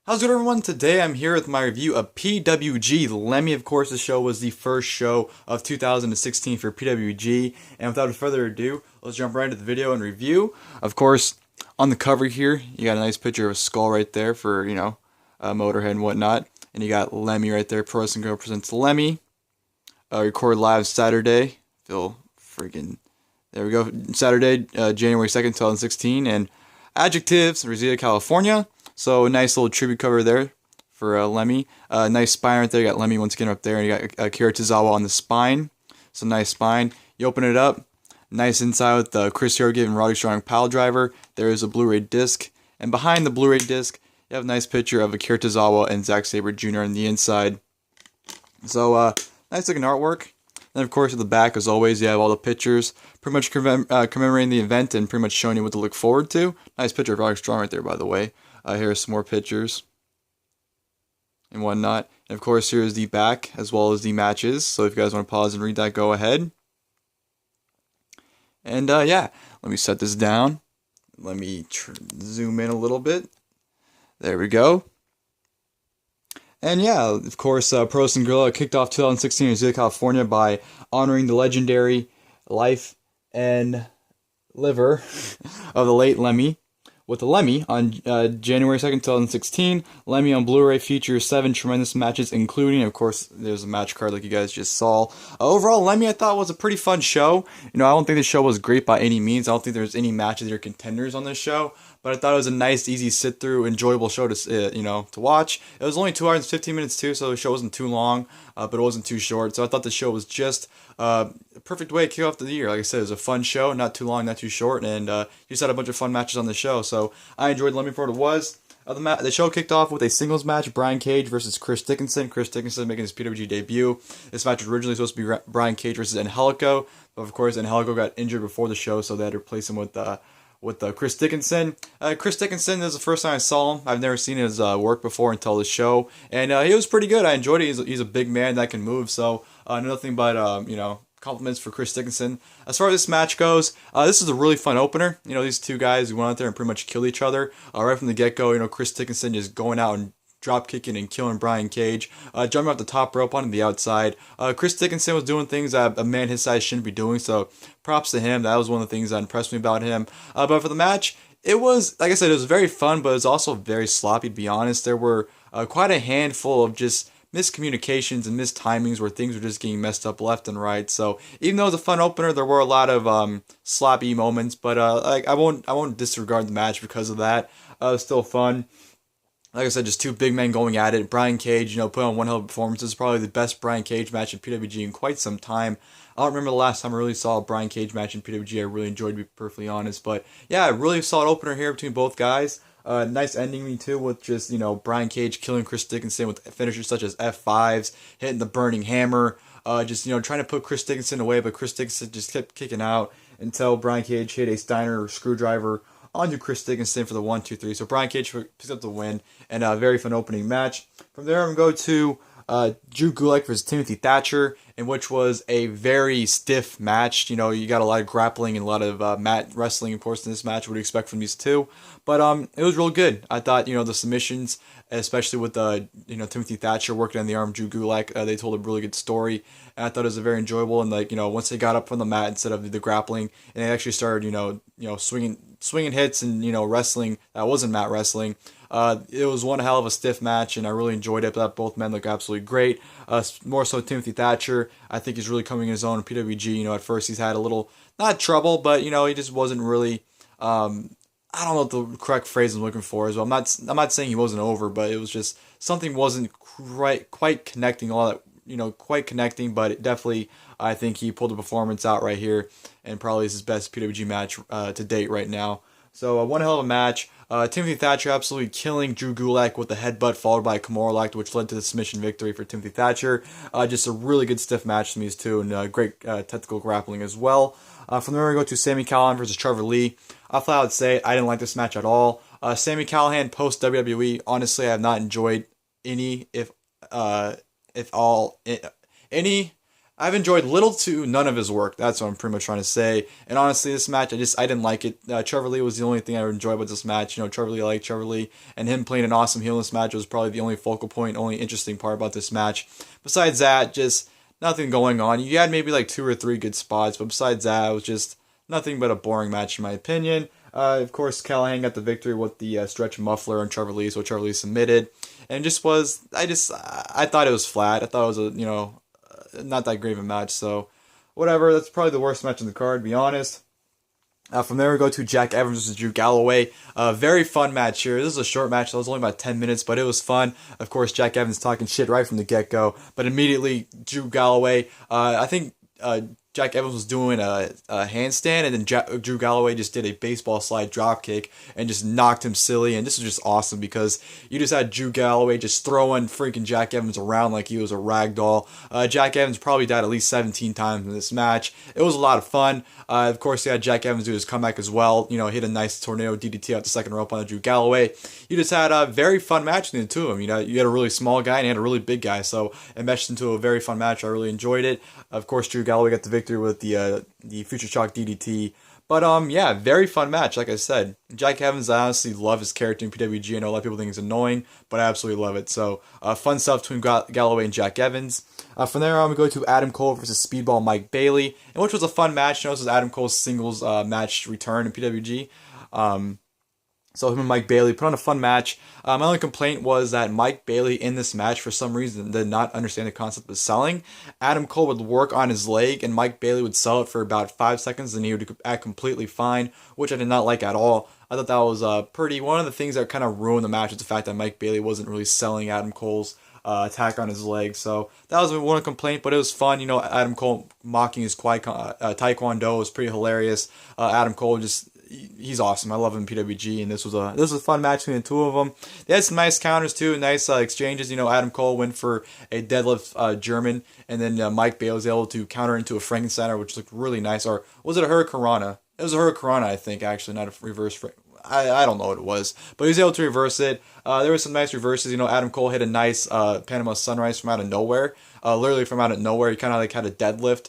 How's it going, everyone? Today I'm here with my review of PWG Lëmmy. Of course, the show was the first show of 2016 for PWG. And without further ado, let's jump right into the video and review. Of course, on the cover here, you got a nice picture of a skull right there for, Motorhead and whatnot. And you got Lëmmy right there. Pro Wrestling Girl presents Lëmmy. Recorded live Saturday. There we go. Saturday, January 2nd, 2016. And adjectives, Reseda, California. So a nice little tribute cover there for Lëmmy. Nice spine right there. You got Lëmmy once again up there, and you got Akira Tozawa on the spine. So nice spine. You open it up. Nice inside with Chris Hero giving Roderick strong pile driver. There is a Blu-ray disc, and behind the Blu-ray disc, you have a nice picture of Akira Tozawa and Zack Sabre Jr. on the inside. So nice looking artwork. Then of course at the back, as always, you have all the pictures, pretty much commemorating the event and pretty much showing you what to look forward to. Nice picture of Roderick Strong right there, by the way. Here are some more pictures and whatnot. And of course, here's the back as well as the matches. So if you guys want to pause and read that, go ahead. And yeah, let me set this down. Let me zoom in a little bit. There we go. And yeah, of course, Pro Wrestling Guerrilla kicked off 2016 in Reseda, California by honoring the legendary life and liver of the late Lëmmy. With the Lëmmy on January 2nd, 2016, Lëmmy on Blu-ray features 7 tremendous matches, including, of course, there's a match card like you guys just saw. Overall, Lëmmy I thought was a pretty fun show. I don't think the show was great by any means. I don't think there's any matches that are contenders on this show, but I thought it was a nice, easy, sit-through, enjoyable show to to watch. It was only 2 hours and 15 minutes too, so the show wasn't too long, but it wasn't too short. So I thought the show was just a perfect way to kick off the year. Like I said, it was a fun show, not too long, not too short, and you just had a bunch of fun matches on the show. So I enjoyed Lëmmy for what it was. The show kicked off with a singles match, Brian Cage versus Chris Dickinson. Chris Dickinson making his PWG debut. This match was originally supposed to be Brian Cage versus Angelico, but of course Angelico got injured before the show, so they had to replace him with Chris Dickinson. Chris Dickinson, this is the first time I saw him. I've never seen his work before until the show, and he was pretty good. I enjoyed it. He's a big man that can move, so nothing but compliments for Chris Dickinson. As far as this match goes, this is a really fun opener. These two guys who went out there and pretty much killed each other right from the get-go. Chris Dickinson just going out and drop kicking and killing Brian Cage, jumping off the top rope onto the outside. Chris Dickinson was doing things that a man his size shouldn't be doing, so props to him. That was one of the things that impressed me about him. But for the match, it was, like I said, it was very fun, but it was also very sloppy, to be honest. There were quite a handful of just miscommunications and mistimings where things were just getting messed up left and right. So even though it was a fun opener, there were a lot of sloppy moments, but I won't disregard the match because of that. It was still fun. Like I said, just two big men going at it. Brian Cage, put on one hell of a performance. This is probably the best Brian Cage match in PWG in quite some time. I don't remember the last time I really saw a Brian Cage match in PWG. I really enjoyed, to be perfectly honest. But yeah, really solid opener here between both guys. Nice ending too, with just Brian Cage killing Chris Dickinson with finishers such as F5s, hitting the burning hammer, just trying to put Chris Dickinson away, but Chris Dickinson just kept kicking out until Brian Cage hit a Steiner screwdriver onto Chris Dickinson for the 1-2-3. So Brian Cage picks up the win, and a very fun opening match. From there, I'm going to go to Drew Gulak versus Timothy Thatcher, in which was a very stiff match. You got a lot of grappling and a lot of mat wrestling, of course, in this match. What do you expect from these two? But it was real good. I thought, the submissions, especially with Timothy Thatcher working on the arm of Drew Gulak, they told a really good story. And I thought it was very enjoyable. And once they got up from the mat instead of the grappling, and they actually started, swinging hits and wrestling that wasn't mat wrestling. It was one hell of a stiff match, and I really enjoyed it. But both men look absolutely great. More so Timothy Thatcher, I think he's really coming in his own in PWG. At first he's had a little, not trouble, but he just wasn't really. I don't know what the correct phrase I'm looking for is. Well, I'm not saying he wasn't over, but it was just something wasn't quite connecting all that. Quite connecting, but it definitely, I think he pulled the performance out right here, and probably is his best PWG match to date right now. So one hell of a match. Timothy Thatcher absolutely killing Drew Gulak with a headbutt followed by a Kimura lock, which led to the submission victory for Timothy Thatcher. Just a really good stiff match from these two, and great technical grappling as well. From there we go to Sami Callihan versus Trevor Lee. I flat out say I didn't like this match at all. Sami Callihan post WWE, honestly, I have not enjoyed any I've enjoyed little to none of his work. That's what I'm pretty much trying to say. And honestly, this match, I didn't like it. Trevor Lee was the only thing I enjoyed about this match. You know, Trevor Lee, I like Trevor Lee, and him playing an awesome heel in this match was probably the only focal point, only interesting part about this match. Besides that, just nothing going on. You had maybe like 2 or 3 good spots, but besides that, it was just nothing but a boring match in my opinion. Of course, Callihan got the victory with the stretch muffler on Trevor Lee, so Trevor Lee submitted, and I thought it was flat. I thought it was not that great of a match. So whatever, that's probably the worst match on the card, to be honest. From there we go to Jack Evans versus Drew Galloway. Very fun match here. This is a short match, so it was only about 10 minutes, but it was fun. Of course, Jack Evans talking shit right from the get-go, but immediately Drew Galloway, I think Jack Evans was doing a handstand, and then Drew Galloway just did a baseball slide drop kick and just knocked him silly. And this was just awesome because you just had Drew Galloway just throwing freaking Jack Evans around like he was a rag doll. Jack Evans probably died at least 17 times in this match. It was a lot of fun. Of course, you had Jack Evans do his comeback as well. You know, hit a nice tornado DDT out the second rope on Drew Galloway. You just had a very fun match between the two of them. You know, you had a really small guy and you had a really big guy, so it meshed into a very fun match. I really enjoyed it. Of course, Drew Galloway got the victory with the Future Shock DDT. But yeah, very fun match. Like I said, Jack Evans, I honestly love his character in PWG. I know a lot of people think he's annoying, but I absolutely love it. So fun stuff between Galloway and Jack Evans. From there on, we go to Adam Cole versus Speedball Mike Bailey, and which was a fun match. You know, this is Adam Cole's singles match return in PWG. So him and Mike Bailey put on a fun match. My only complaint was that Mike Bailey in this match, for some reason, did not understand the concept of selling. Adam Cole would work on his leg, and Mike Bailey would sell it for about 5 seconds, and he would act completely fine, which I did not like at all. I thought that was one of the things that kind of ruined the match was the fact that Mike Bailey wasn't really selling Adam Cole's attack on his leg. So that was one complaint, but it was fun. You know, Adam Cole mocking his taekwondo was pretty hilarious. Adam Cole he's awesome. I love him in PWG, and this was a fun match between the two of them. They had some nice counters too, nice exchanges. You know, Adam Cole went for a deadlift German, and then Mike Bailey was able to counter into a Frankensteiner, which looked really nice. Or was it a Hurricanrana? It was a Hurricanrana, I think, actually, not a reverse. I don't know what it was, but he was able to reverse it. There were some nice reverses. You know, Adam Cole hit a nice Panama Sunrise from out of nowhere. Literally from out of nowhere, he kind of like had a deadlift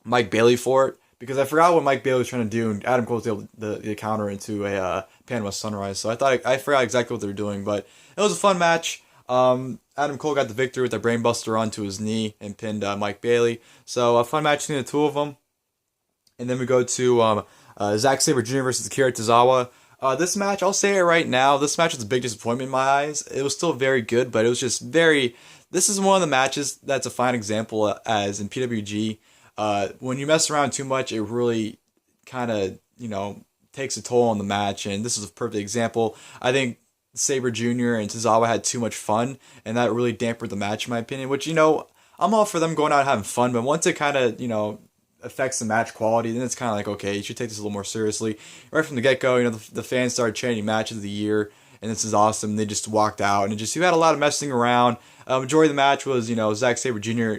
Mike Bailey for it. Because I forgot what Mike Bailey was trying to do, and Adam Cole was able to counter into a Panama Sunrise. So I forgot exactly what they were doing, but it was a fun match. Adam Cole got the victory with a brainbuster onto his knee and pinned Mike Bailey. So a fun match between the two of them. And then we go to Zack Sabre Jr. versus Akira Tozawa. This match, I'll say it right now, this match was a big disappointment in my eyes. It was still very good, but it was just this is one of the matches that's a fine example as in PWG. When you mess around too much, it really kind of, takes a toll on the match, and this is a perfect example. I think Sabre Jr. and Tozawa had too much fun, and that really dampened the match, in my opinion, which, I'm all for them going out and having fun, but once it kind of, affects the match quality, then it's kind of like, okay, you should take this a little more seriously. Right from the get-go, the fans started chanting matches of the year, and this is awesome. They just walked out, and you had a lot of messing around. Majority of the match was, Zack Sabre Jr.,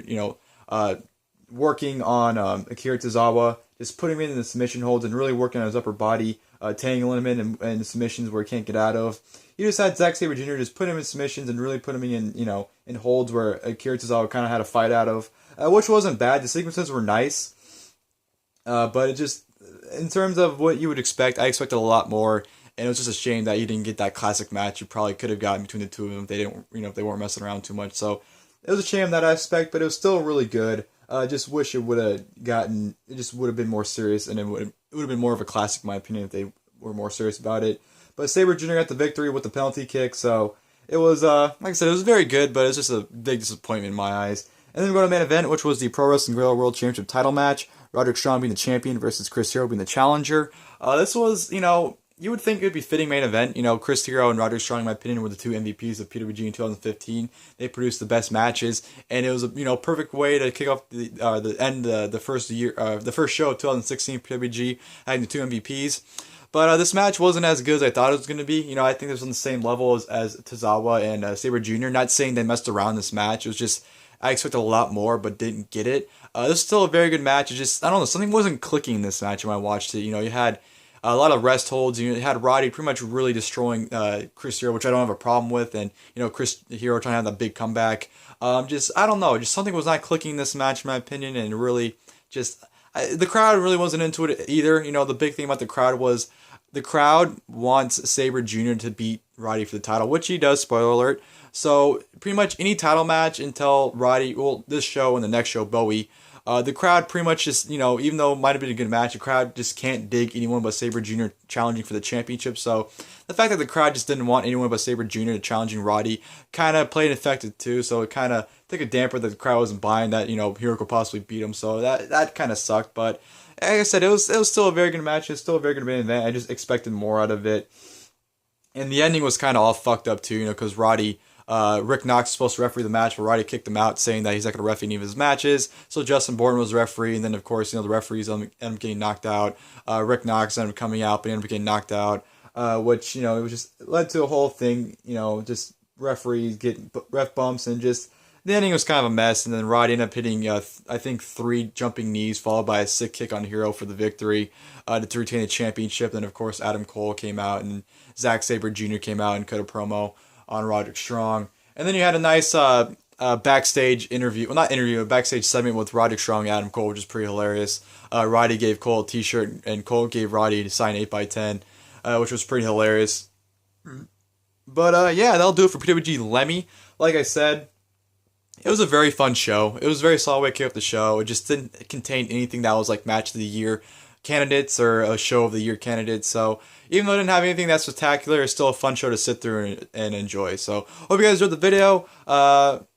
working on Akira Tozawa, just putting him in the submission holds and really working on his upper body, tangling him in the submissions where he can't get out of. You just had Zack Sabre Jr. just put him in submissions and really put him in, in holds where Akira Tozawa kind of had a fight out of, which wasn't bad. The sequences were nice, but it just, in terms of what you would expect, I expected a lot more, and it was just a shame that you didn't get that classic match you probably could have gotten between the two of them if they didn't, if they weren't messing around too much. So it was a shame that aspect, but it was still really good. Just wish it would have been more serious, and it would have been more of a classic, in my opinion, if they were more serious about it. But Sabre Jr. got the victory with the penalty kick, so it was, like I said, it was very good, but it was just a big disappointment in my eyes. And then we go to the main event, which was the Pro Wrestling Guerrilla World Championship title match. Roderick Strong being the champion versus Chris Hero being the challenger. This was, you would think it would be a fitting main event. Chris Hero and Roderick Strong, in my opinion, were the two MVPs of PWG in 2015. They produced the best matches, and it was a perfect way to kick off the first show of 2016 PWG, having the two MVPs. But this match wasn't as good as I thought it was going to be. I think it was on the same level as Tozawa and Sabre Jr. Not saying they messed around this match. It was just, I expected a lot more, but didn't get it. This is still a very good match. It just, I don't know, something wasn't clicking in this match when I watched it. You had A lot of rest holds. You had Roddy pretty much really destroying Chris Hero, which I don't have a problem with, and Chris Hero trying to have that big comeback. Just I don't know, just something was not clicking in this match, in my opinion, and really just the crowd really wasn't into it either. The big thing about the crowd was the crowd wants Sabre Jr. to beat Roddy for the title, which he does. Spoiler alert. So pretty much any title match until Roddy, well, this show and the next show, Bowie. The crowd pretty much just, even though it might have been a good match, the crowd just can't dig anyone but Sabre Jr. challenging for the championship. So the fact that the crowd just didn't want anyone but Sabre Jr. challenging Roddy kind of played an effect too. So it kind of took a damper that the crowd wasn't buying that, Hero could possibly beat him. So that kind of sucked. But like I said, it was still a very good match. It's still a very good main event. I just expected more out of it. And the ending was kind of all fucked up too, because Roddy... Rick Knox was supposed to referee the match, but Roddy kicked him out, saying that he's not going to referee any of his matches. So Justin Borton was referee, and then of course, the referees ended up getting knocked out. Rick Knox ended up coming out, but ended up getting knocked out, which it was just led to a whole thing. Just referees getting ref bumps, and just the ending was kind of a mess. And then Roddy ended up hitting, I think, 3 jumping knees, followed by a sick kick on Hero for the victory to retain the championship. Then of course, Adam Cole came out, and Zack Sabre Jr. came out and cut a promo on Roderick Strong. And then you had a nice backstage interview, well, not interview, a backstage segment with Roderick Strong and Adam Cole, which is pretty hilarious. Roddy gave Cole a t-shirt, and Cole gave Roddy to sign 8x10, which was pretty hilarious. But yeah, that'll do it for PWG Lëmmy. Like I said, it was a very fun show. It was a very solid way to kick off the show. It just didn't contain anything that was like match of the year candidates or a show of the year candidates. So even though it didn't have anything that spectacular, it's still a fun show to sit through and enjoy. So hope you guys enjoyed the video.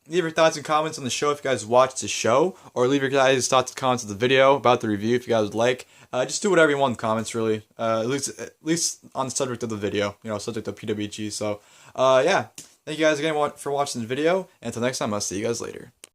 Leave your thoughts and comments on the show if you guys watched the show, or leave your guys' thoughts and comments of the video about the review if you guys would like. Just do whatever you want in the comments, really. At least on the subject of the video, subject of PWG. So yeah, thank you guys again for watching the video, and until next time, I'll see you guys later.